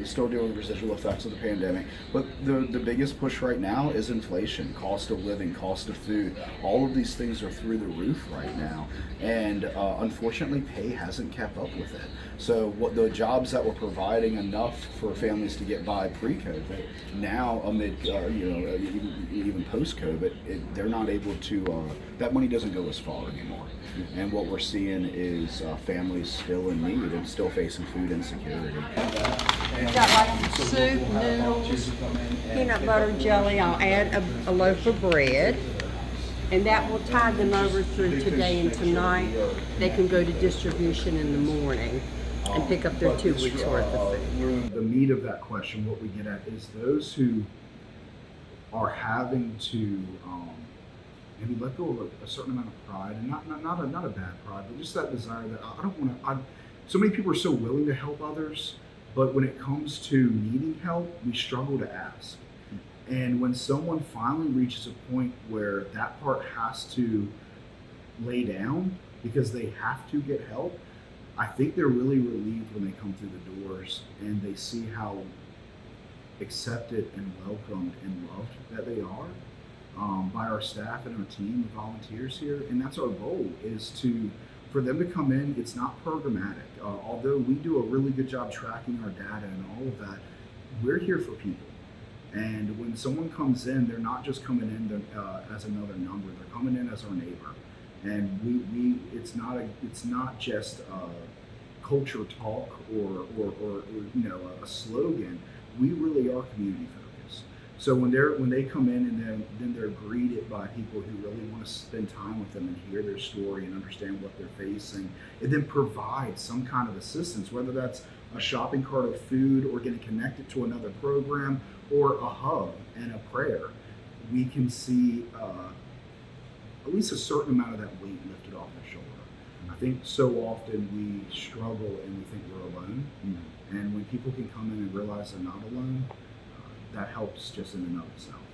still dealing with residual effects of the pandemic. But the biggest push right now is inflation, cost of living, cost of food. All of these things are through the roof right now, and unfortunately, pay hasn't kept up with it. So what the jobs that were providing enough for families to get by pre-COVID, now amid even post-COVID, they're not able to. That money doesn't go as far anymore. And what we're seeing is families still in need and still facing food insecurity. We've got like soup, noodles, peanut butter jelly. I'll add a loaf of bread. And that will tide them over through today and tonight. They can go to distribution in the morning and pick up their 2 weeks worth of food. The meat of that question, what we get at, is those who are having to maybe let go of a certain amount of pride, and not a bad pride, but just that desire that I don't want to. So many people are so willing to help others, but when it comes to needing help, we struggle to ask. And when someone finally reaches a point where that part has to lay down because they have to get help, I think they're really relieved when they come through the doors and they see how accepted and welcomed and loved that they are by our staff and our team of volunteers here. And that's our goal, is for them to come in. It's not programmatic. Although we do a really good job tracking our data and all of that, we're here for people. And when someone comes in, they're not just coming in as another number. They're coming in as our neighbor. And it's not just culture talk or a slogan. We really are community focused. So when they come in and then they're greeted by people who really want to spend time with them and hear their story and understand what they're facing, and then provide some kind of assistance, whether that's a shopping cart of food or getting connected to another program or a hug and a prayer, we can see at least a certain amount of that weight lifted off their shoulder. I think so often we struggle and we think we're alone. And when people can come in and realize they're not alone, that helps just in and of itself.